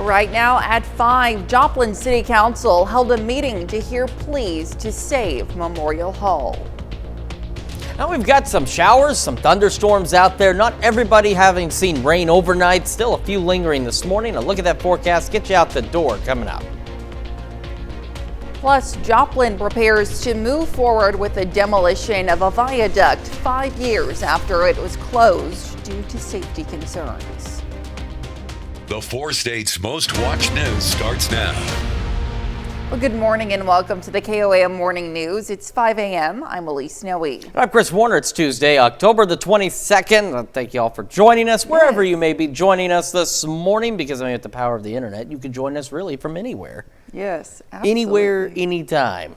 Right now at 5, Joplin City Council held a meeting to hear pleas to save Memorial Hall. Now we've got some showers, some thunderstorms out there. Not everybody having seen rain overnight. Still a few lingering this morning. A look at that forecast. Get you out the door coming up. Plus, Joplin prepares to move forward with the demolition of a viaduct 5 years after it was closed due to safety concerns. The 4 states' most watched news starts now. Well, good morning and welcome to the KOAM Morning News. It's 5 a.m. I'm Elise Snowy. I'm Chris Warner. It's Tuesday, October the 22nd. Thank you all for joining us wherever you may be joining us this morning, because I mean, with the power of the internet, you can join us really from anywhere. Yes, absolutely. Anywhere, anytime.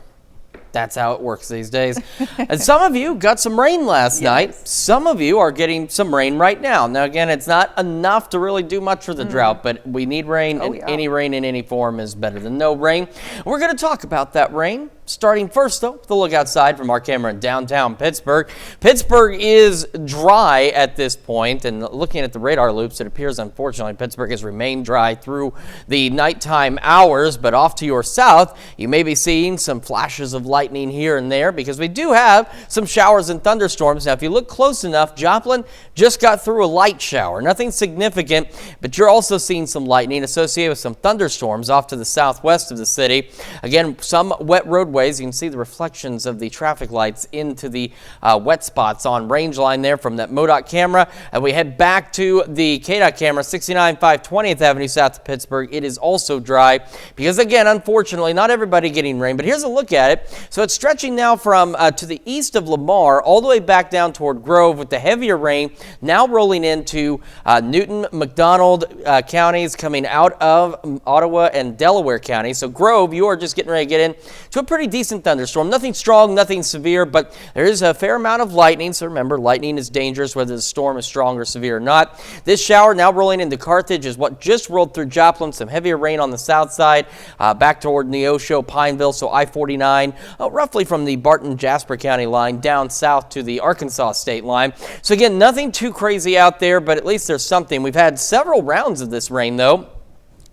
That's how it works these days. And some of you got some rain last night. Some of you are getting some rain right now. Now, again, it's not enough to really do much for the drought, but we need rain, and any rain in any form is better than no rain. We're going to talk about that rain. Starting first, though, with a look outside from our camera in downtown Pittsburgh. Pittsburgh is dry at this point, and looking at the radar loops, it appears, unfortunately, Pittsburgh has remained dry through the nighttime hours. But off to your south, you may be seeing some flashes of lightning here and there, because we do have some showers and thunderstorms. Now, if you look close enough, Joplin just got through a light shower. Nothing significant, but you're also seeing some lightning associated with some thunderstorms off to the southwest of the city. Again, some wet roadways. You can see the reflections of the traffic lights into the wet spots on range line there from that MoDOT camera. And we head back to the KDOT camera, 69 520th Avenue south of Pittsburgh. It is also dry because, again, unfortunately, not everybody getting rain. But here's a look at it. So it's stretching now from to the east of Lamar all the way back down toward Grove, with the heavier rain now rolling into Newton, McDonald counties, coming out of Ottawa and Delaware County. So Grove, you are just getting ready to get in to a pretty decent thunderstorm. Nothing strong, nothing severe, but there is a fair amount of lightning. So remember, lightning is dangerous whether the storm is strong or severe or not. This shower now rolling into Carthage is what just rolled through Joplin. Some heavier rain on the south side, back toward Neosho, Pineville, so I-49, roughly from the Barton-Jasper County line down south to the Arkansas state line. So again, nothing too crazy out there, but at least there's something. We've had several rounds of this rain, though.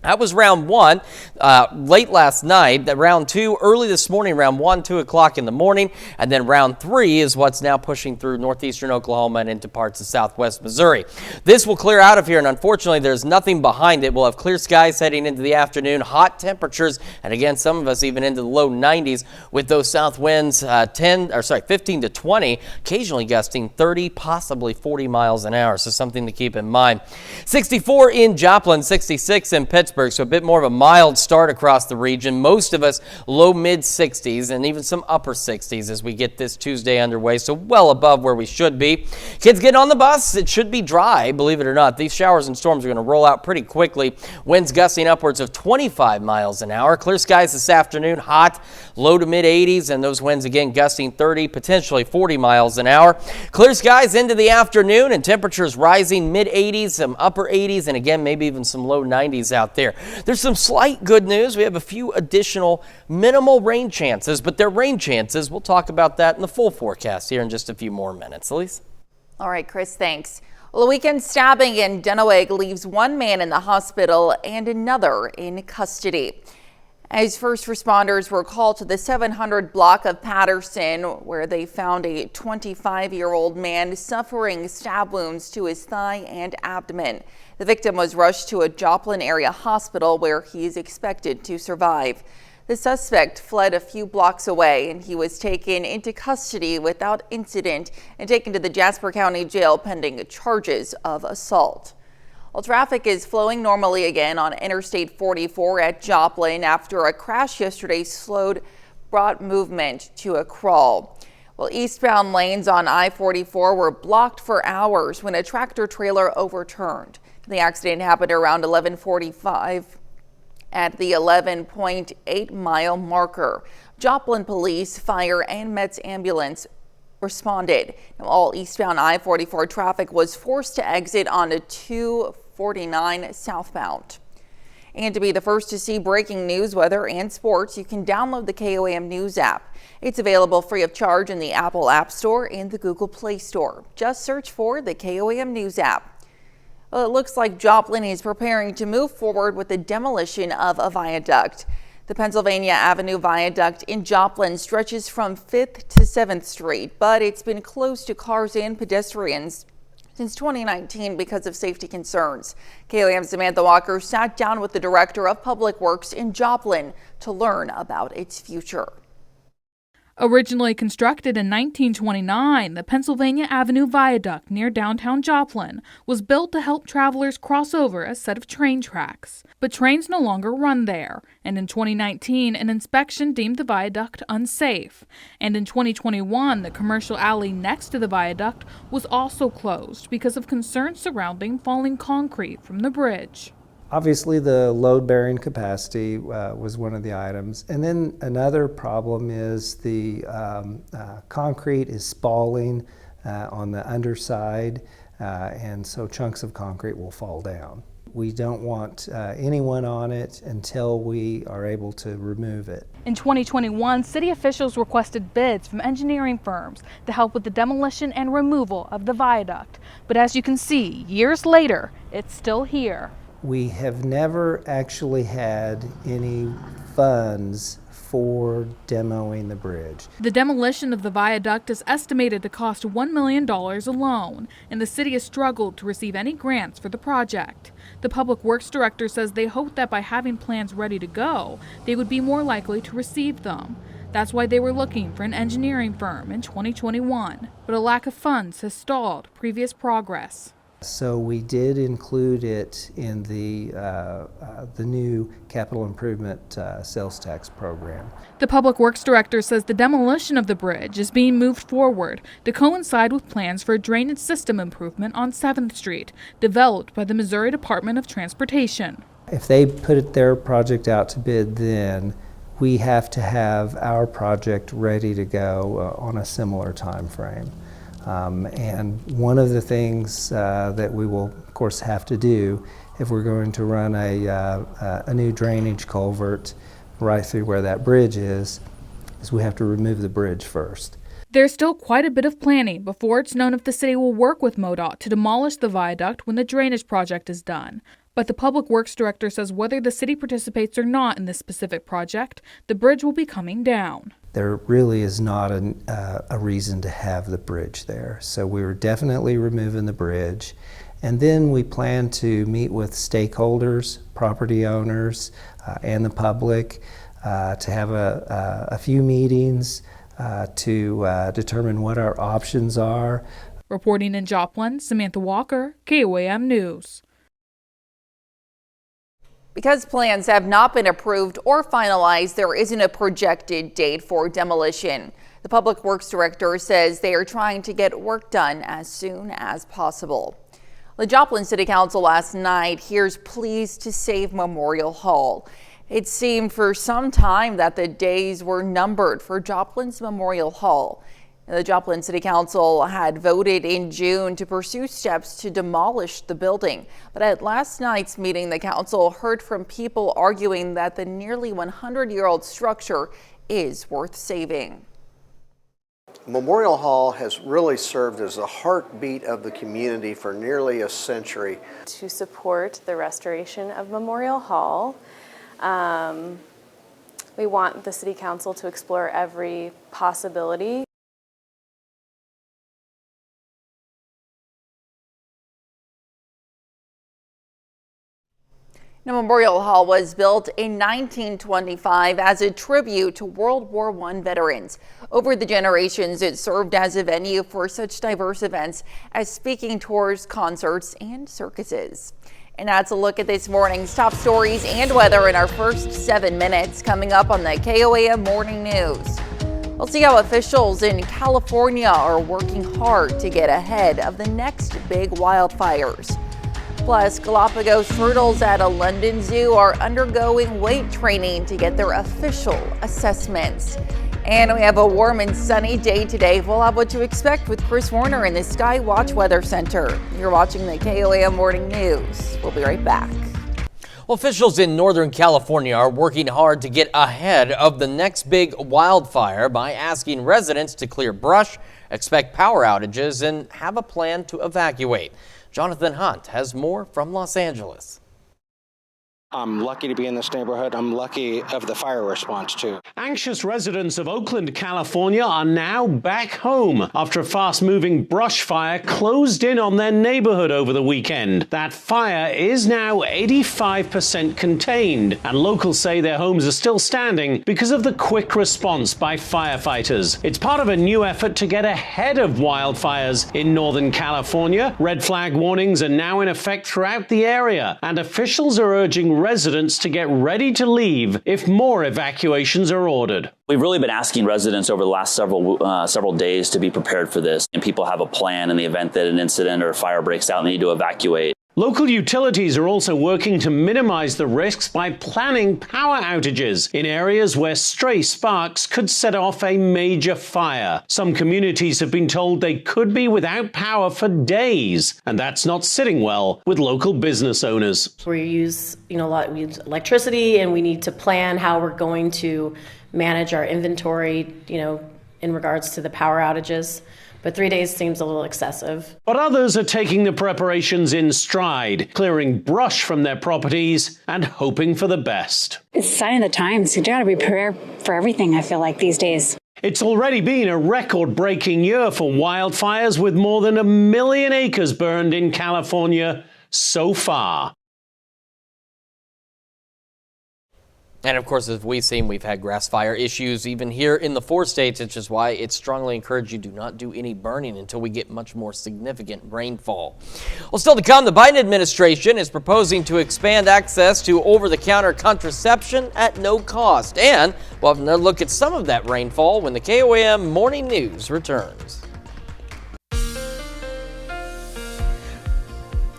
That was round 1 late last night. Round 2 early this morning, round 1, 2 o'clock in the morning. And then round 3 is what's now pushing through northeastern Oklahoma and into parts of southwest Missouri. This will clear out of here, and unfortunately, there's nothing behind it. We'll have clear skies heading into the afternoon, hot temperatures, and again, some of us even into the low 90s with those south winds 15 to 20, occasionally gusting 30, possibly 40 miles an hour. So something to keep in mind. 64 in Joplin, 66 in Pittsburgh. So a bit more of a mild start across the region. Most of us low mid 60s and even some upper 60s as we get this Tuesday underway. So well above where we should be. Kids get on the bus. It should be dry, believe it or not. These showers and storms are going to roll out pretty quickly. Winds gusting upwards of 25 miles an hour. Clear skies this afternoon. Hot, low to mid 80s, and those winds again gusting 30, potentially 40 miles an hour. Clear skies into the afternoon and temperatures rising mid 80s, some upper 80s, and again maybe even some low 90s out there. There's some slight good news. We have a few additional minimal rain chances, but they're rain chances. We'll talk about that in the full forecast here in just a few more minutes. Elise? All right, Chris, thanks. Well, a weekend stabbing in Denaweg leaves one man in the hospital and another in custody. As first responders were called to the 700 block of Patterson, where they found a 25-year-old man suffering stab wounds to his thigh and abdomen. The victim was rushed to a Joplin area hospital where he is expected to survive. The suspect fled a few blocks away, and he was taken into custody without incident and taken to the Jasper County Jail pending charges of assault. Well, traffic is flowing normally again on Interstate 44 at Joplin after a crash yesterday brought movement to a crawl. Well, eastbound lanes on I-44 were blocked for hours when a tractor trailer overturned. The accident happened around 11:45 at the 11.8 mile marker. Joplin police, fire, and Met's ambulance responded. Now, all eastbound I-44 traffic was forced to exit onto 249 southbound. And to be the first to see breaking news, weather, and sports, you can download the KOAM News app. It's available free of charge in the Apple App Store and the Google Play Store. Just search for the KOAM News app. Well, it looks like Joplin is preparing to move forward with the demolition of a viaduct. The Pennsylvania Avenue Viaduct in Joplin stretches from 5th to 7th Street, but it's been closed to cars and pedestrians since 2019 because of safety concerns. KOAM's Samantha Walker sat down with the Director of Public Works in Joplin to learn about its future. Originally constructed in 1929, the Pennsylvania Avenue Viaduct near downtown Joplin was built to help travelers cross over a set of train tracks. But trains no longer run there, and in 2019, an inspection deemed the viaduct unsafe. And in 2021, the commercial alley next to the viaduct was also closed because of concerns surrounding falling concrete from the bridge. Obviously, the load-bearing capacity was one of the items. And then another problem is the concrete is spalling on the underside, and so chunks of concrete will fall down. We don't want anyone on it until we are able to remove it. In 2021, city officials requested bids from engineering firms to help with the demolition and removal of the viaduct. But as you can see, years later, it's still here. We have never actually had any funds for demoing the bridge. The demolition of the viaduct is estimated to cost $1 million alone, and the city has struggled to receive any grants for the project. The Public Works Director says they hope that by having plans ready to go, they would be more likely to receive them. That's why they were looking for an engineering firm in 2021, but a lack of funds has stalled previous progress. So we did include it in the new capital improvement sales tax program. The Public Works Director says the demolition of the bridge is being moved forward to coincide with plans for a drainage system improvement on 7th Street, developed by the Missouri Department of Transportation. If they put their project out to bid, then we have to have our project ready to go on a similar time frame. And one of the things that we will, of course, have to do if we're going to run a new drainage culvert right through where that bridge is we have to remove the bridge first. There's still quite a bit of planning before it's known if the city will work with MoDOT to demolish the viaduct when the drainage project is done. But the Public Works Director says whether the city participates or not in this specific project, the bridge will be coming down. There really is not a reason to have the bridge there. So we were definitely removing the bridge. And then we plan to meet with stakeholders, property owners, and the public to have a few meetings to determine what our options are. Reporting in Joplin, Samantha Walker, KOAM News. Because plans have not been approved or finalized, there isn't a projected date for demolition. The Public Works Director says they are trying to get work done as soon as possible. The Joplin City Council last night hears pleas to save Memorial Hall. It seemed for some time that the days were numbered for Joplin's Memorial Hall. The Joplin City Council had voted in June to pursue steps to demolish the building. But at last night's meeting, the council heard from people arguing that the nearly 100-year-old structure is worth saving. Memorial Hall has really served as a heartbeat of the community for nearly a century. To support the restoration of Memorial Hall, we want the City Council to explore every possibility. Now, Memorial Hall was built in 1925 as a tribute to World War I veterans. Over the generations, it served as a venue for such diverse events as speaking tours, concerts, and circuses. And that's a look at this morning's top stories and weather in our first 7 minutes, coming up on the KOAM Morning News. We'll see how officials in California are working hard to get ahead of the next big wildfires. Plus, Galapagos turtles at a London zoo are undergoing weight training to get their official assessments. And we have a warm and sunny day today. We'll have what to expect with Chris Warner in the Sky Watch Weather Center. You're watching the KOAM Morning News. We'll be right back. Well, officials in Northern California are working hard to get ahead of the next big wildfire by asking residents to clear brush, expect power outages, and have a plan to evacuate. Jonathan Hunt has more from Los Angeles. I'm lucky to be in this neighborhood. I'm lucky of the fire response, too. Anxious residents of Oakland, California are now back home after a fast-moving brush fire closed in on their neighborhood over the weekend. That fire is now 85% contained, and locals say their homes are still standing because of the quick response by firefighters. It's part of a new effort to get ahead of wildfires in Northern California. Red flag warnings are now in effect throughout the area, and officials are urging residents to get ready to leave if more evacuations are ordered. We've really been asking residents over the last several days to be prepared for this, and people have a plan in the event that an incident or a fire breaks out and they need to evacuate. Local utilities are also working to minimize the risks by planning power outages in areas where stray sparks could set off a major fire. Some communities have been told they could be without power for days, and that's not sitting well with local business owners. We use, we use electricity, and we need to plan how we're going to manage our inventory, in regards to the power outages. But 3 days seems a little excessive. But others are taking the preparations in stride, clearing brush from their properties and hoping for the best. It's a sign of the times. You gotta be prepared for everything, I feel like, these days. It's already been a record-breaking year for wildfires, with more than 1 million acres burned in California so far. And of course, as we've seen, we've had grass fire issues even here in the 4 states, which is why it's strongly encouraged you do not do any burning until we get much more significant rainfall. Well, still to come, the Biden administration is proposing to expand access to over-the-counter contraception at no cost. And we'll have another look at some of that rainfall when the KOAM Morning News returns.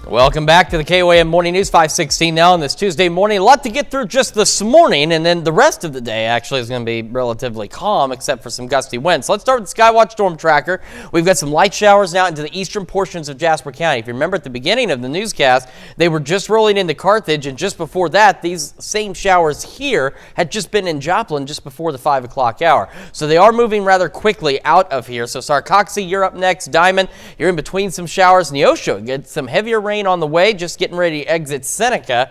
Welcome back to the KOAM Morning News, 5:16 now on this Tuesday morning. A lot to get through just this morning, and then the rest of the day actually is going to be relatively calm except for some gusty winds. So let's start with the Skywatch Storm Tracker. We've got some light showers now into the eastern portions of Jasper County. If you remember at the beginning of the newscast, they were just rolling into Carthage, and just before that, these same showers here had just been in Joplin just before the 5 o'clock hour. So they are moving rather quickly out of here. So Sarcoxy, you're up next. Diamond, you're in between some showers. Neosho, get some heavier rain on the way, just getting ready to exit Seneca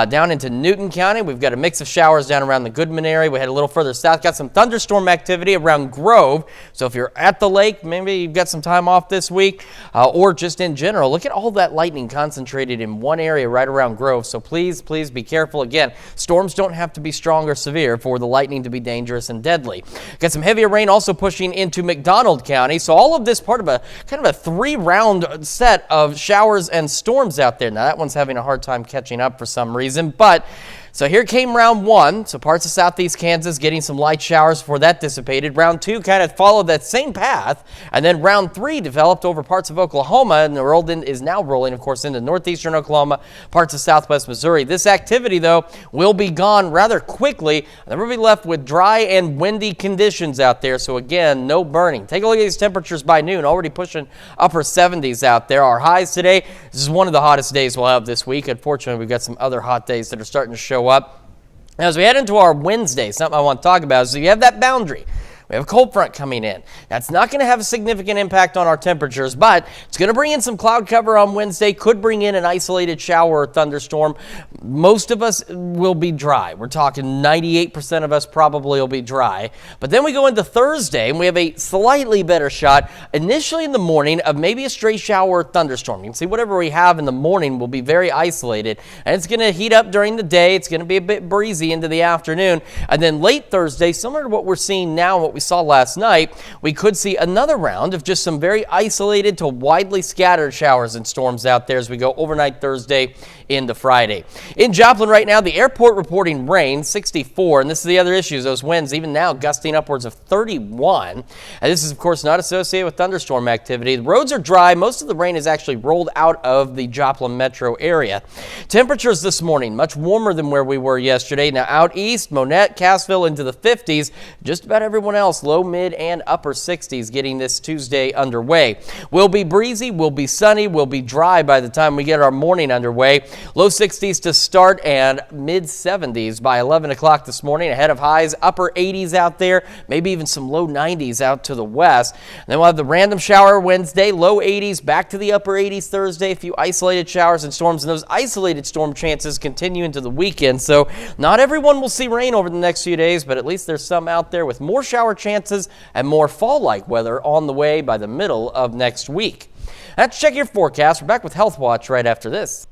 down into Newton County. We've got a mix of showers down around the Goodman area. We head a little further south, got some thunderstorm activity around Grove. So if you're at the lake, maybe you've got some time off this week, or just in general, look at all that lightning concentrated in one area right around Grove. So please be careful. Again, storms don't have to be strong or severe for the lightning to be dangerous and deadly. Got some heavier rain also pushing into McDonald County. So all of this part of a kind of a 3-round set of showers and storms out there. Now that one's having a hard time catching up for some reason, but so here came round 1. So parts of southeast Kansas getting some light showers before that dissipated. Round 2 kind of followed that same path, and then round 3 developed over parts of Oklahoma, and is now rolling, of course, into northeastern Oklahoma, parts of southwest Missouri. This activity, though, will be gone rather quickly, and then we'll be left with dry and windy conditions out there. So again, no burning. Take a look at these temperatures by noon, already pushing upper 70s out there. Our highs today, this is one of the hottest days we'll have this week. Unfortunately, we've got some other hot days that are starting to show up. Now, as we head into our Wednesday, something I want to talk about is you have that boundary. We have a cold front coming in. That's not going to have a significant impact on our temperatures, but it's going to bring in some cloud cover on Wednesday, could bring in an isolated shower or thunderstorm. Most of us will be dry. We're talking 98% of us probably will be dry. But then we go into Thursday, and we have a slightly better shot initially in the morning of maybe a stray shower or thunderstorm. You can see whatever we have in the morning will be very isolated, and it's going to heat up during the day. It's going to be a bit breezy into the afternoon. And then late Thursday, similar to what we're seeing now, what we saw last night, we could see another round of just some very isolated to widely scattered showers and storms out there as we go overnight Thursday into Friday. In Joplin right now, the airport reporting rain, 64, and this is the other issue, those winds even now gusting upwards of 31. And this is, of course, not associated with thunderstorm activity. The roads are dry. Most of the rain is actually rolled out of the Joplin metro area. Temperatures this morning, much warmer than where we were yesterday. Now out east, Monette, Cassville into the 50s. Just about everyone else else, low, mid, and upper 60s getting this Tuesday underway. Will be breezy, will be sunny, will be dry by the time we get our morning underway. Low 60s to start and mid 70s by 11 o'clock this morning, ahead of highs, upper 80s out there, maybe even some low 90s out to the west. And then we'll have the random shower Wednesday, low 80s, back to the upper 80s Thursday, a few isolated showers and storms, and those isolated storm chances continue into the weekend. So not everyone will see rain over the next few days, but at least there's some out there with more shower chances and more fall-like weather on the way by the middle of next week. Let's check your forecast. We're back with Health Watch right after this.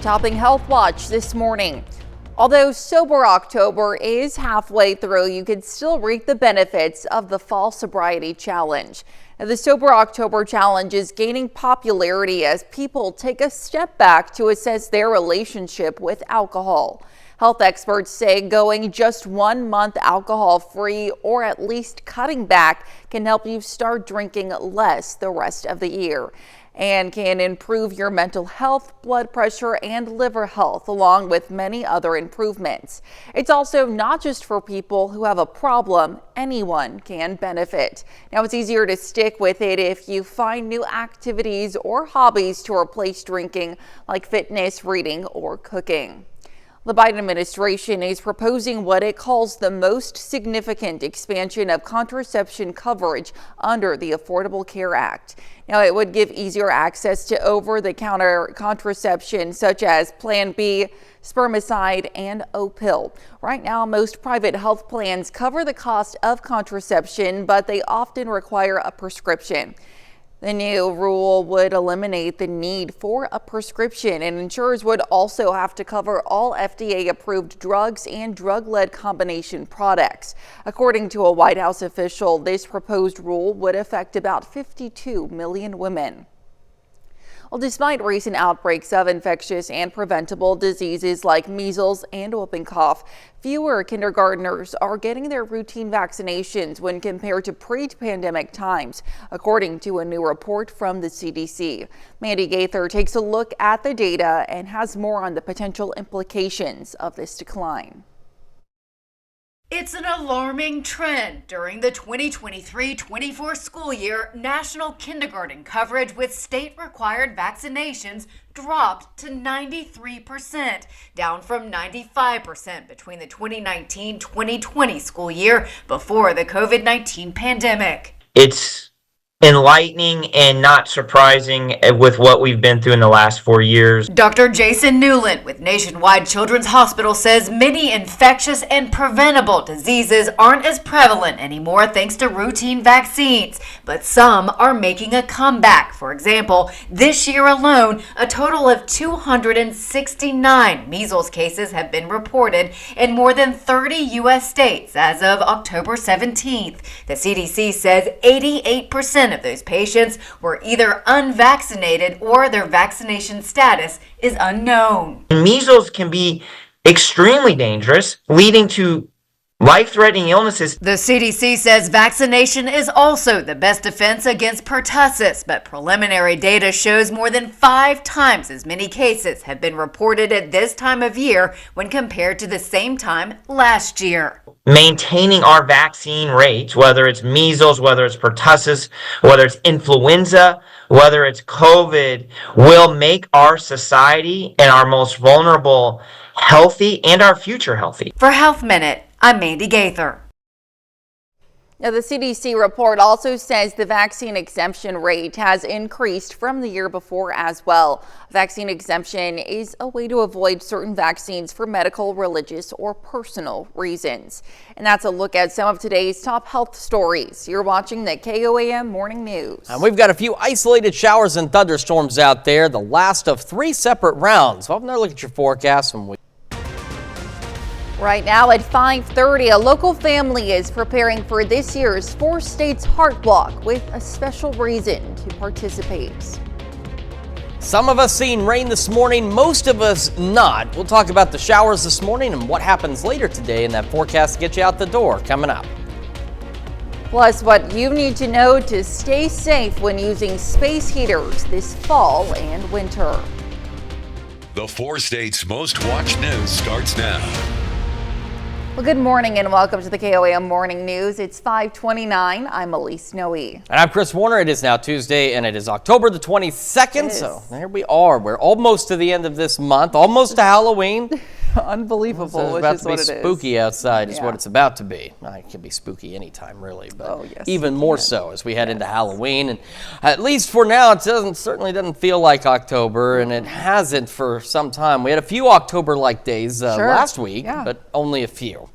Topping Health Watch this morning. Although Sober October is halfway through, you can still reap the benefits of the Fall Sobriety Challenge. Now, the Sober October Challenge is gaining popularity as people take a step back to assess their relationship with alcohol. Health experts say going just 1 month alcohol-free or at least cutting back can help you start drinking less the rest of the year, and can improve your mental health, blood pressure, and liver health, along with many other improvements. It's also not just for people who have a problem. Anyone can benefit. Now, it's easier to stick with it if you find new activities or hobbies to replace drinking, like fitness, reading, or cooking. The Biden administration is proposing what it calls the most significant expansion of contraception coverage under the Affordable Care Act. Now, it would give easier access to over-the-counter contraception such as Plan B, spermicide, and O-pill. Right now, most private health plans cover the cost of contraception, but they often require a prescription. The new rule would eliminate the need for a prescription, and insurers would also have to cover all FDA-approved drugs and drug-led combination products. According to a White House official, this proposed rule would affect about 52 million women. Well, despite recent outbreaks of infectious and preventable diseases like measles and whooping cough, fewer kindergartners are getting their routine vaccinations when compared to pre-pandemic times, according to a new report from the CDC. Mandy Gaither takes a look at the data and has more on the potential implications of this decline. It's an alarming trend. During the 2023-24 school year, national kindergarten coverage with state-required vaccinations dropped to 93%, down from 95% between the 2019-2020 school year before the COVID-19 pandemic. It's enlightening and not surprising with what we've been through in the last 4 years. Dr. Jason Newland with Nationwide Children's Hospital says many infectious and preventable diseases aren't as prevalent anymore thanks to routine vaccines, but some are making a comeback. For example, this year alone, a total of 269 measles cases have been reported in more than 30 U.S. states as of October 17th. The CDC says 88% of those patients were either unvaccinated or their vaccination status is unknown. Measles can be extremely dangerous, leading to life-threatening illnesses. The CDC says vaccination is also the best defense against pertussis, but preliminary data shows more than 5 times as many cases have been reported at this time of year when compared to the same time last year. Maintaining our vaccine rates, whether it's measles, whether it's pertussis, whether it's influenza, whether it's COVID, will make our society and our most vulnerable healthy and our future healthy. For Health Minute, I'm Mandy Gaither. Now, the CDC report also says the vaccine exemption rate has increased from the year before as well. Vaccine exemption is a way to avoid certain vaccines for medical, religious, or personal reasons. And that's a look at some of today's top health stories. You're watching the KOAM Morning News. And we've got a few isolated showers and thunderstorms out there, the last of 3 separate rounds. We'll have another look at your forecast when we Right now at 5:30, a local family is preparing for this year's 4 States Heart Walk with a special reason to participate. Some of us seeing rain this morning, most of us not. We'll talk about the showers this morning and what happens later today in that forecast to get you out the door coming up. Plus, what you need to know to stay safe when using space heaters this fall and winter. The 4 States Most Watched News starts now. Well, good morning and welcome to the KOAM Morning News. It's 5:29. I'm Elise Noe. And I'm Chris Warner. It is now Tuesday and it is October the 22nd. So there we are. We're almost to the end of this month, almost to Halloween. Unbelievable. So it's about to be spooky outside is what it's about to be. It can be spooky anytime, really, but even more so as we head into Halloween. And at least for now, it certainly doesn't feel like October, and it hasn't for some time. We had a few October-like days last week, but only a few.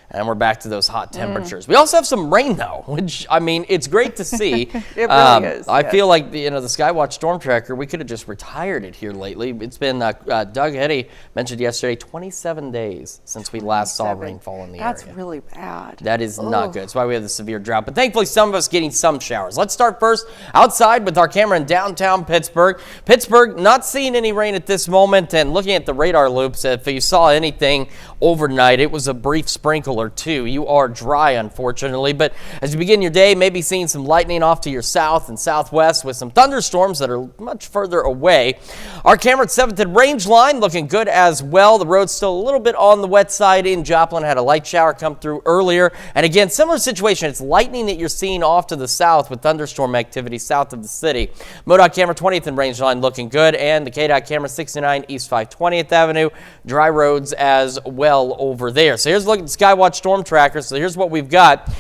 And we're back to those hot temperatures. We also have some rain, though, which, I mean, it's great to see. It really is. I feel like, the Skywatch Storm Tracker, we could have just retired it here lately. It's been, Doug Heddy mentioned yesterday, 27 days since we last saw rainfall in the area. That's really bad. That is not good. That's why we have the severe drought. But thankfully, some of us getting some showers. Let's start first outside with our camera in downtown Pittsburgh. Pittsburgh, not seeing any rain at this moment, and looking at the radar loops, if you saw anything overnight, it was a brief sprinkle or two. You are dry, unfortunately, but as you begin your day, maybe seeing some lightning off to your south and southwest with some thunderstorms that are much further away. Our camera at 7th and Range Line looking good as well. The road's still a little bit on the wet side in Joplin. Had a light shower come through earlier, and again, similar situation. It's lightning that you're seeing off to the south with thunderstorm activity south of the city. MoDOT camera 20th and Range Line looking good, and the KDOT camera 69 East 520th Avenue. Dry roads as well over there. So here's a look at the Skywatch Storm Tracker. So here's what we've got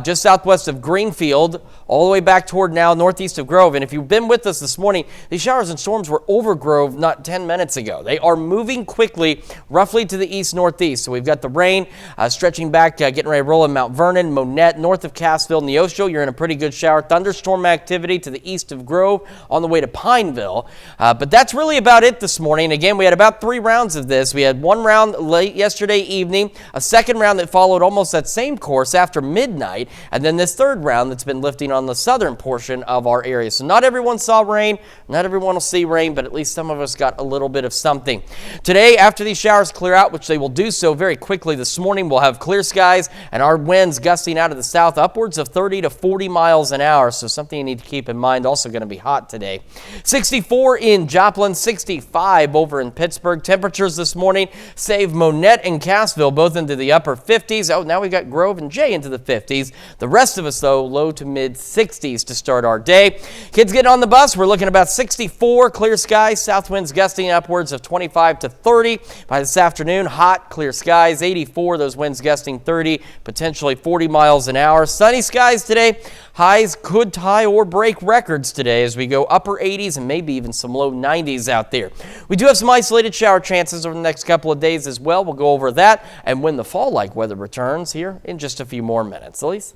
just southwest of Greenfield, all the way back toward now northeast of Grove. And if you've been with us this morning, these showers and storms were over Grove not 10 minutes ago. They are moving quickly roughly to the east-northeast. So we've got the rain stretching back, getting ready to roll in Mount Vernon, Monette, north of Cassville, Neosho. You're in a pretty good shower. Thunderstorm activity to the east of Grove on the way to Pineville. But that's really about it this morning. Again, we had about 3 rounds of this. We had one round late yesterday evening, a second round that followed almost that same course after midnight, and then this third round that's been lifting on the southern portion of our area. So not everyone saw rain, not everyone will see rain, but at least some of us got a little bit of something. Today, after these showers clear out, which they will do so very quickly this morning, we'll have clear skies and our winds gusting out of the south upwards of 30 to 40 miles an hour. So something you need to keep in mind. Also going to be hot today. 64 in Joplin, 65 over in Pittsburgh. Temperatures this morning save Monette and Cassville both into the upper 50s. Oh, now we got Grove and Jay into the 50s. The rest of us, though, low to mid 60s to start our day. Kids getting on the bus, we're looking about 64, clear skies, south winds gusting upwards of 25 to 30. By this afternoon, hot, clear skies, 84, those winds gusting 30, potentially 40 miles an hour. Sunny skies today. Highs could tie or break records today as we go upper 80s and maybe even some low 90s out there. We do have some isolated shower chances over the next couple of days as well. We'll go over that and when the fall-like weather returns here in just a few more minutes. Elise?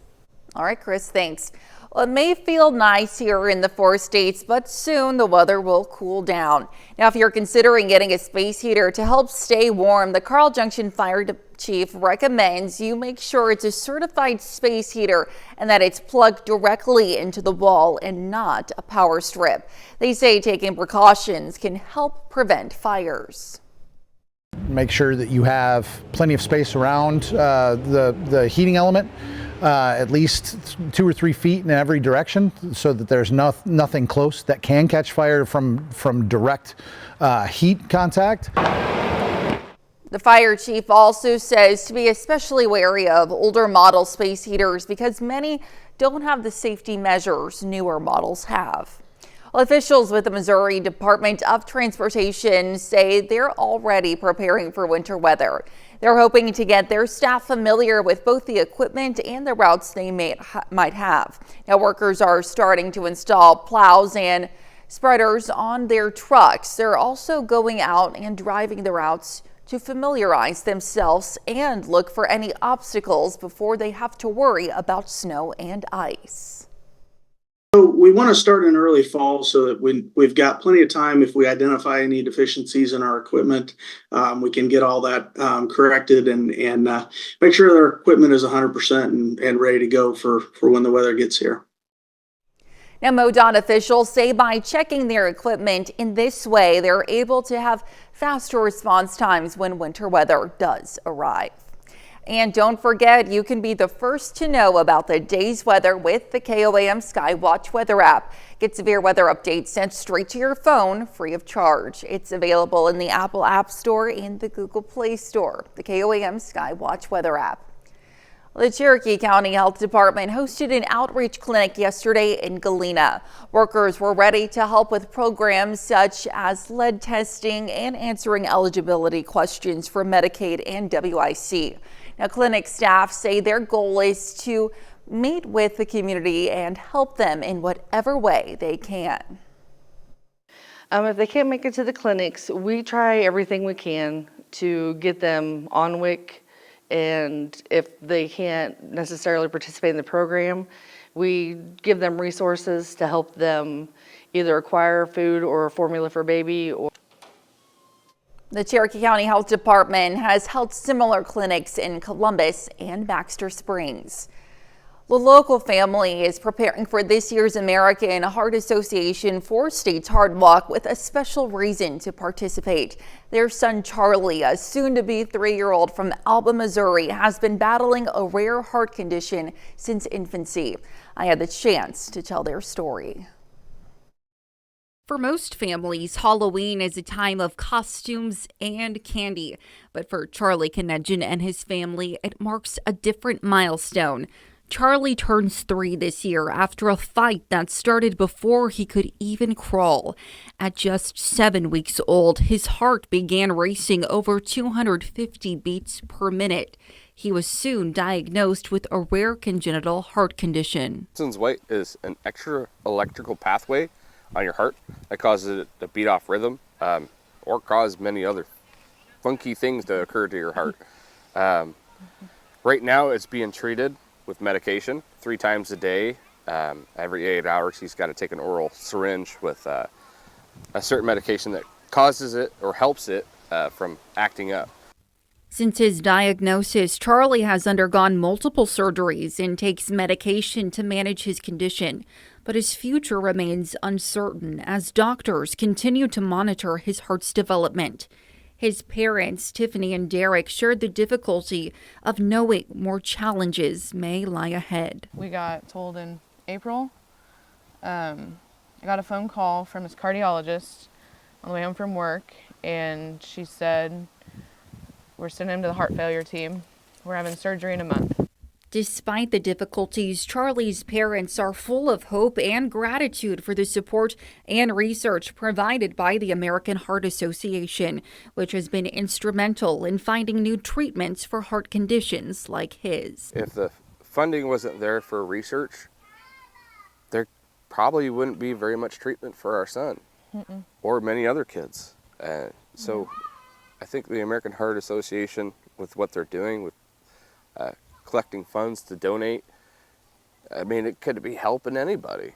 All right, Chris, thanks. Well, it may feel nice here in the 4 states, but soon the weather will cool down. Now, if you're considering getting a space heater to help stay warm, the Carl Junction Fire Chief recommends you make sure it's a certified space heater and that it's plugged directly into the wall and not a power strip. They say taking precautions can help prevent fires. Make sure that you have plenty of space around the heating element, at least 2 or 3 feet in every direction, so that there's nothing close that can catch fire from direct heat contact. The fire chief also says to be especially wary of older model space heaters because many don't have the safety measures newer models have. Well, officials with the Missouri Department of Transportation say they're already preparing for winter weather. They're hoping to get their staff familiar with both the equipment and the routes they might have. Now, workers are starting to install plows and spreaders on their trucks. They're also going out and driving the routes to familiarize themselves and look for any obstacles before they have to worry about snow and ice. So we want to start in early fall so that we've got plenty of time. If we identify any deficiencies in our equipment, we can get all that corrected and make sure that our equipment is 100% and ready to go for when the weather gets here. Now, MoDOT officials say by checking their equipment in this way, they're able to have faster response times when winter weather does arrive. And don't forget, you can be the first to know about the day's weather with the KOAM Skywatch weather app. Get severe weather updates sent straight to your phone free of charge. It's available in the Apple App Store and the Google Play Store. The KOAM Skywatch weather app. The Cherokee County Health Department hosted an outreach clinic yesterday in Galena. Workers were ready to help with programs such as lead testing and answering eligibility questions for Medicaid and WIC. Now, clinic staff say their goal is to meet with the community and help them in whatever way they can. If they can't make it to the clinics, we try everything we can to get them on WIC. And if they can't necessarily participate in the program, we give them resources to help them either acquire food or formula for baby. The Cherokee County Health Department has held similar clinics in Columbus and Baxter Springs. The local family is preparing for this year's American Heart Association 4 States Heart Walk with a special reason to participate. Their son Charlie, a soon-to-be 3-year-old from Alba, Missouri, has been battling a rare heart condition since infancy. I had the chance to tell their story. For most families, Halloween is a time of costumes and candy. But for Charlie Knegian and his family, it marks a different milestone. Charlie turns 3 this year after a fight that started before he could even crawl. At just 7 weeks old, his heart began racing over 250 beats per minute. He was soon diagnosed with a rare congenital heart condition. Parkinson's white is an extra electrical pathway on your heart that causes it to beat off rhythm or cause many other funky things to occur to your heart. Right now it's being treated with medication 3 times a day. Every 8 hours he's got to take an oral syringe with a certain medication that causes it or helps it from acting up. Since his diagnosis, Charlie has undergone multiple surgeries and takes medication to manage his condition. But his future remains uncertain as doctors continue to monitor his heart's development. His parents, Tiffany and Derek, shared the difficulty of knowing more challenges may lie ahead. We got told in April. I got a phone call from his cardiologist on the way home from work, and she said, "We're sending him to the heart failure team. We're having surgery in a month." Despite the difficulties, Charlie's parents are full of hope and gratitude for the support and research provided by the American Heart Association, which has been instrumental in finding new treatments for heart conditions like his. If the funding wasn't there for research, there probably wouldn't be very much treatment for our son or many other kids. So I think the American Heart Association, with what they're doing with collecting funds to donate, I mean, it could be helping anybody.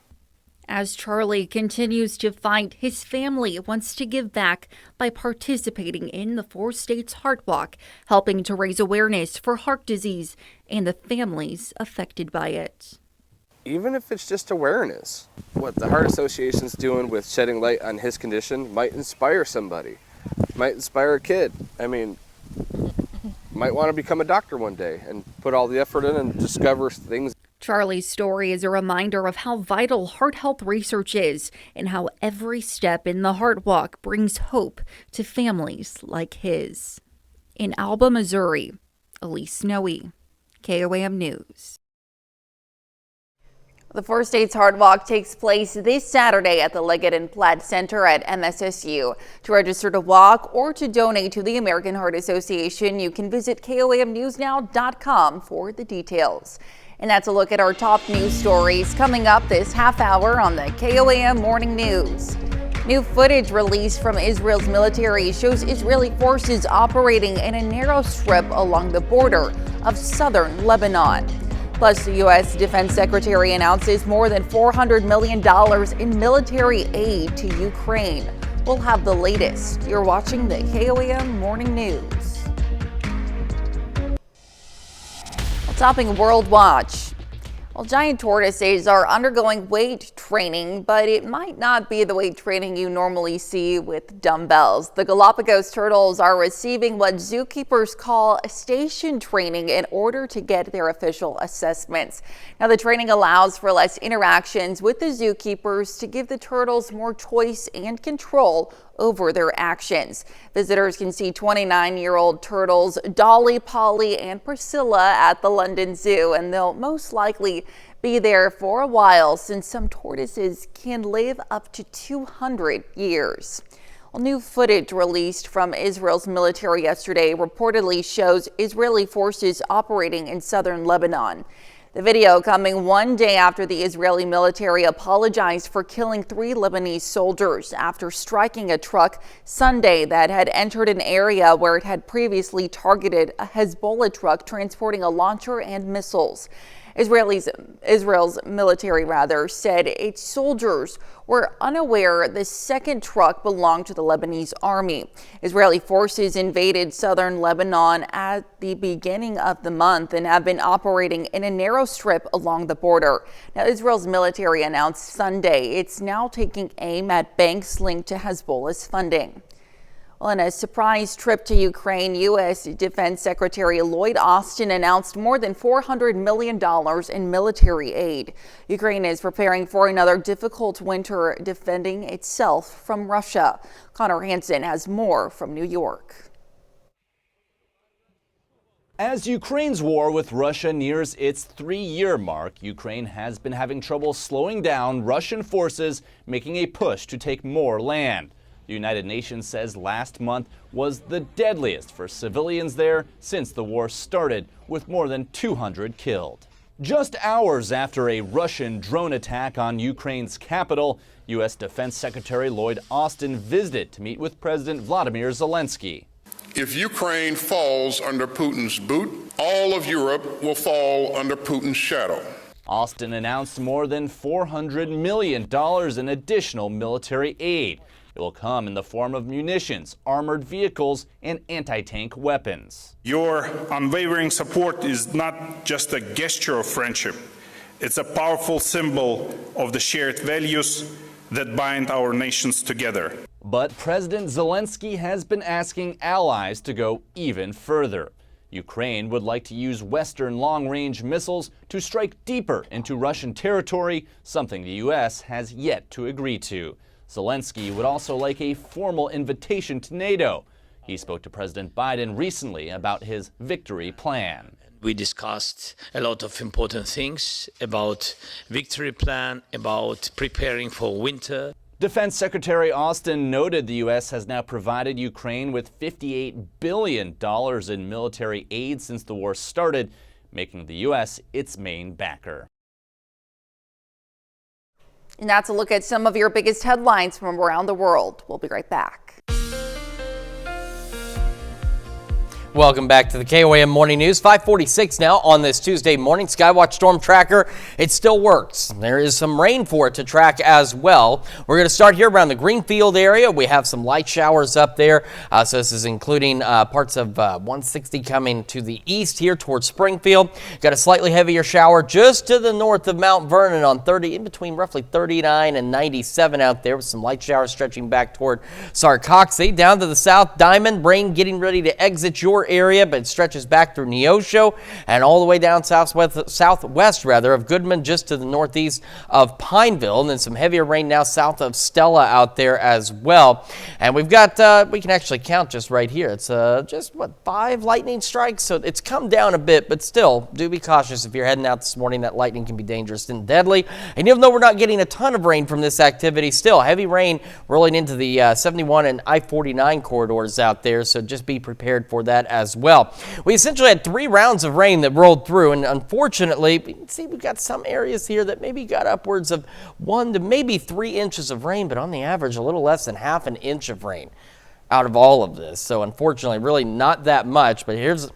As Charlie continues to fight, his family wants to give back by participating in the 4 States Heart Walk, helping to raise awareness for heart disease and the families affected by it. Even if it's just awareness, what the Heart Association's doing with shedding light on his condition might inspire somebody, might inspire a kid. I mean, might want to become a doctor one day and put all the effort in and discover things. Charlie's story is a reminder of how vital heart health research is and how every step in the Heart Walk brings hope to families like his. In Alba, Missouri, Elise Snowy, KOAM News. The 4 States Heart Walk takes place this Saturday at the Leggett and Platt Center at MSSU. To register to walk or to donate to the American Heart Association, you can visit KOAMnewsnow.com for the details. And that's a look at our top news stories coming up this half hour on the KOAM Morning News. New footage released from Israel's military shows Israeli forces operating in a narrow strip along the border of southern Lebanon. Plus, the U.S. Defense Secretary announces more than $400 million in military aid to Ukraine. We'll have the latest. You're watching the KOAM Morning News. Topping World Watch. Well, giant tortoises are undergoing weight training, but it might not be the weight training you normally see with dumbbells. The Galapagos turtles are receiving what zookeepers call station training in order to get their official assessments. Now, the training allows for less interactions with the zookeepers to give the turtles more choice and control over their actions. Visitors can see 29-year-old turtles Dolly, Polly, and Priscilla at the London Zoo, and they'll most likely be there for a while since some tortoises can live up to 200 years. Well, new footage released from Israel's military yesterday reportedly shows Israeli forces operating in southern Lebanon. The video coming one day after the Israeli military apologized for killing 3 Lebanese soldiers after striking a truck Sunday that had entered an area where it had previously targeted a Hezbollah truck transporting a launcher and missiles. Israel's military said its soldiers were unaware the second truck belonged to the Lebanese army. Israeli forces invaded southern Lebanon at the beginning of the month and have been operating in a narrow strip along the border. Now, Israel's military announced Sunday it's now taking aim at banks linked to Hezbollah's funding. Well, in a surprise trip to Ukraine, U.S. Defense Secretary Lloyd Austin announced more than $400 million in military aid. Ukraine is preparing for another difficult winter defending itself from Russia. Connor Hansen has more from New York. As Ukraine's war with Russia nears its 3-year mark, Ukraine has been having trouble slowing down Russian forces making a push to take more land. The United Nations says last month was the deadliest for civilians there since the war started, with more than 200 killed. Just hours after a Russian drone attack on Ukraine's capital, U.S. Defense Secretary Lloyd Austin visited to meet with President Vladimir Zelensky. If Ukraine falls under Putin's boot, all of Europe will fall under Putin's shadow. Austin announced more than $400 million in additional military aid. It will come in the form of munitions, armored vehicles, and anti-tank weapons. Your unwavering support is not just a gesture of friendship. It's a powerful symbol of the shared values that bind our nations together. But President Zelensky has been asking allies to go even further. Ukraine would like to use Western long-range missiles to strike deeper into Russian territory, something the U.S. has yet to agree to. Zelensky would also like a formal invitation to NATO. He spoke to President Biden recently about his victory plan. We discussed a lot of important things about victory plan, about preparing for winter. Defense Secretary Austin noted the U.S. has now provided Ukraine with $58 billion in military aid since the war started, making the U.S. its main backer. And that's a look at some of your biggest headlines from around the world. We'll be right back. Welcome back to the KOAM Morning News. 5:46 now on this Tuesday morning. Skywatch Storm Tracker, it still works. There is some rain for it to track as well. We're going to start here around the Greenfield area. We have some light showers up there. So this is including parts of 160 coming to the east here towards Springfield. Got a slightly heavier shower just to the north of Mount Vernon on 30, in between roughly 39 and 97 out there, with some light showers stretching back toward Sarcoxy. Down to the south, Diamond, rain getting ready to exit your area, but it stretches back through Neosho and all the way down southwest of Goodman, just to the northeast of Pineville, and then some heavier rain now south of Stella out there as well. And we've got we can actually count just right here. It's just 5 lightning strikes, so it's come down a bit, but still do be cautious if you're heading out this morning. That lightning can be dangerous and deadly. And even though we're not getting a ton of rain from this activity, still heavy rain rolling into the 71 and I-49 corridors out there, so just be prepared for that as well. We essentially had 3 rounds of rain that rolled through, and unfortunately, you can see we've got some areas here that maybe got upwards of 1 to maybe 3 inches of rain, but on the average, a little less than half an inch of rain out of all of this. So unfortunately, really not that much, but here's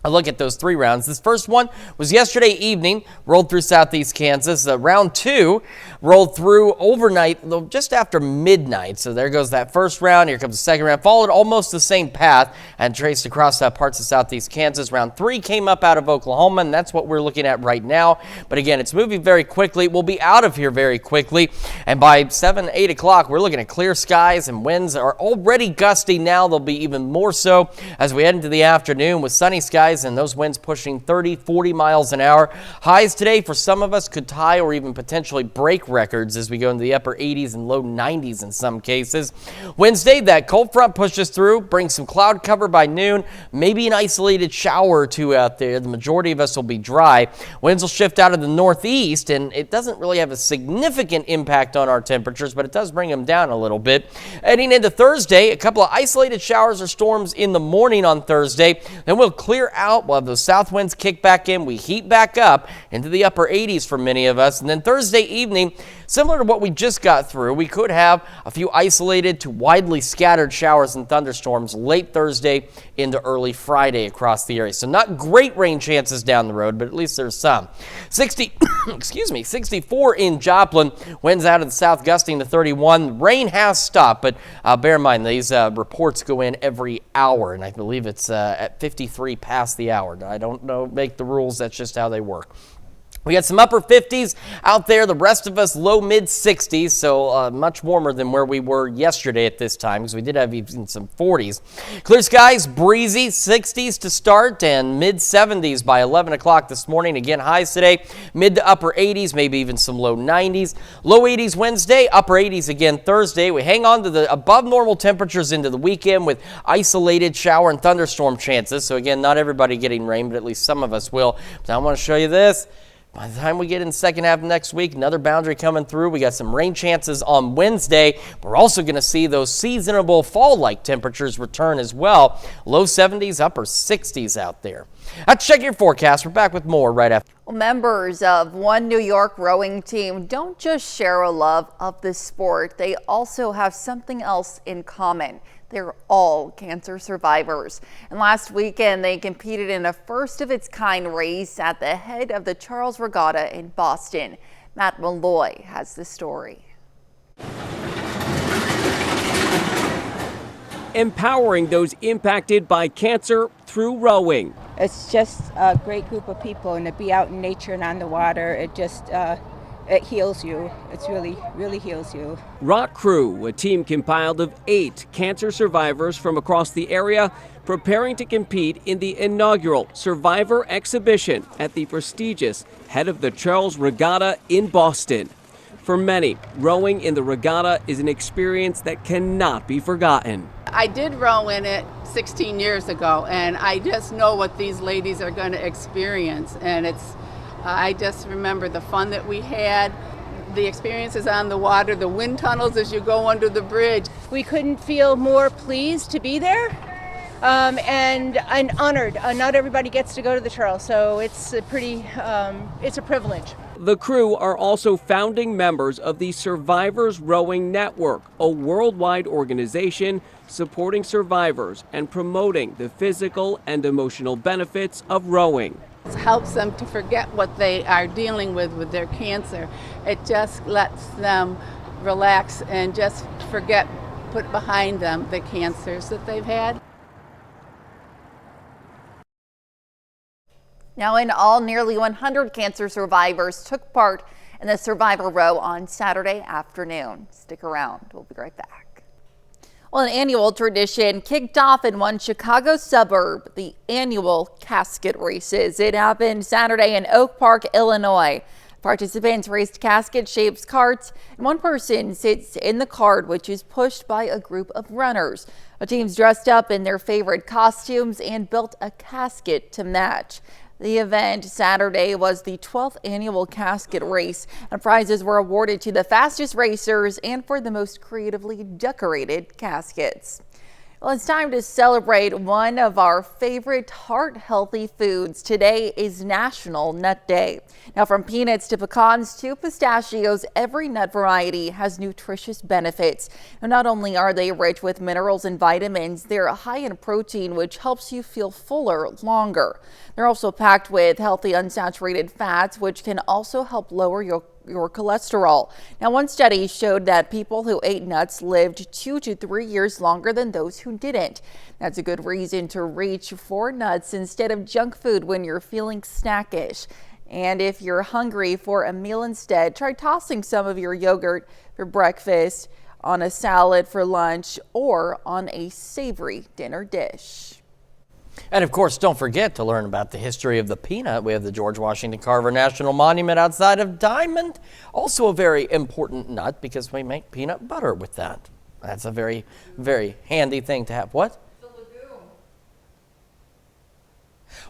a look at those 3 rounds. This first one was yesterday evening, rolled through southeast Kansas. Round 2 rolled through overnight, just after midnight. So there goes that first round. Here comes the second round. Followed almost the same path and traced across parts of southeast Kansas. Round 3 came up out of Oklahoma, and that's what we're looking at right now. But again, it's moving very quickly. We'll be out of here very quickly. And by 7, 8 o'clock, we're looking at clear skies, and winds are already gusty now. They'll be even more so as we head into the afternoon with sunny skies and those winds pushing 30, 40 miles an hour. Highs today for some of us could tie or even potentially break records as we go into the upper 80s and low 90s in some cases. Wednesday, that cold front pushes through, brings some cloud cover by noon, maybe an isolated shower or 2 out there. The majority of us will be dry. Winds will shift out of the northeast, and it doesn't really have a significant impact on our temperatures, but it does bring them down a little bit. Heading into Thursday, a couple of isolated showers or storms in the morning on Thursday. Then we'll clear out. We'll have those south winds kick back in. We heat back up into the upper 80s for many of us. And then Thursday evening, similar to what we just got through, we could have a few isolated to widely scattered showers and thunderstorms late Thursday into early Friday across the area. So not great rain chances down the road, but at least there's some. 64 in Joplin. Winds out of the south gusting to 31. Rain has stopped, but bear in mind these reports go in every hour, and I believe it's at 53 past the hour. I don't know, make the rules. That's just how they work. We got some upper 50s out there. The rest of us low mid 60s, so much warmer than where we were yesterday at this time because we did have even some 40s. Clear skies, breezy, 60s to start and mid 70s by 11 o'clock this morning. Again, highs today, mid to upper 80s, maybe even some low 90s. Low 80s Wednesday, upper 80s again Thursday. We hang on to the above normal temperatures into the weekend with isolated shower and thunderstorm chances. So again, not everybody getting rain, but at least some of us will. But I want to show you this. By the time we get in the second half of next week, another boundary coming through. We got some rain chances on Wednesday. We're also going to see those seasonable fall-like temperatures return as well. Low 70s, upper 60s out there. Let's check your forecast. We're back with more right after. Well, members of one New York rowing team don't just share a love of this sport. They also have something else in common. They're all cancer survivors. And last weekend, they competed in a first-of-its-kind race at the head of the Charles Regatta in Boston. Matt Malloy has the story. Empowering those impacted by cancer through rowing. It's just a great group of people, and to be out in nature and on the water, it just it heals you. It's really heals you. Rock Crew, a team compiled of 8 cancer survivors from across the area, preparing to compete in the inaugural Survivor exhibition at the prestigious head of the Charles Regatta in Boston. For many, rowing in the regatta is an experience that cannot be forgotten. I did row in it 16 years ago, and I just know what these ladies are going to experience, and I just remember the fun that we had, the experiences on the water, the wind tunnels as you go under the bridge. We couldn't feel more pleased to be there and honored. Not everybody gets to go to the Charles, so it's a privilege. The crew are also founding members of the Survivors Rowing Network, a worldwide organization supporting survivors and promoting the physical and emotional benefits of rowing. It helps them to forget what they are dealing with their cancer. It just lets them relax and just forget, put behind them the cancers that they've had. Now, in all, nearly 100 cancer survivors took part in the Survivor Row on Saturday afternoon. Stick around. We'll be right back. Well, an annual tradition kicked off in one Chicago suburb, the annual casket races. It happened Saturday in Oak Park, Illinois. Participants raced casket-shaped carts, and one person sits in the cart, which is pushed by a group of runners. The teams dressed up in their favorite costumes and built a casket to match. The event Saturday was the 12th annual casket race, and prizes were awarded to the fastest racers and for the most creatively decorated caskets. Well, it's time to celebrate one of our favorite heart-healthy foods. Today is National Nut Day. Now, from peanuts to pecans to pistachios, every nut variety has nutritious benefits. And not only are they rich with minerals and vitamins, they're high in protein, which helps you feel fuller longer. They're also packed with healthy unsaturated fats, which can also help lower your cholesterol. Now, one study showed that people who ate nuts lived 2 to 3 years longer than those who didn't. That's a good reason to reach for nuts instead of junk food when you're feeling snackish. And if you're hungry for a meal instead, try tossing some of your yogurt for breakfast, on a salad for lunch, or on a savory dinner dish. And of course, don't forget to learn about the history of the peanut. We have the George Washington Carver National Monument outside of Diamond. Also a very important nut because we make peanut butter with that. That's a very, very handy thing to have. What?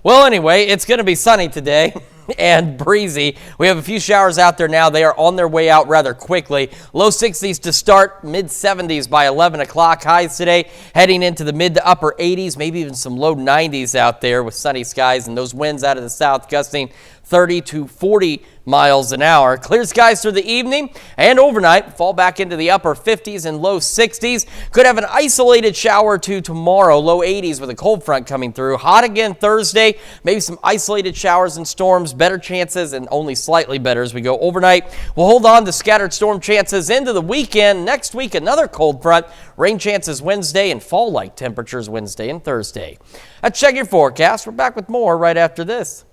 Well, anyway, it's going to be sunny today and breezy. We have a few showers out there now. They are on their way out rather quickly. Low 60s to start, mid 70s by 11 o'clock. Highs today heading into the mid to upper 80s, maybe even some low 90s out there with sunny skies and those winds out of the south gusting 30 to 40 miles an hour. Clear skies through the evening and overnight. Fall back into the upper 50s and low 60s. Could have an isolated shower or two tomorrow. Low 80s with a cold front coming through. Hot again Thursday. Maybe some isolated showers and storms. Better chances and only slightly better as we go overnight. We'll hold on to scattered storm chances into the weekend. Next week, another cold front. Rain chances Wednesday and fall-like temperatures Wednesday and Thursday. Let's check your forecast. We're back with more right after this.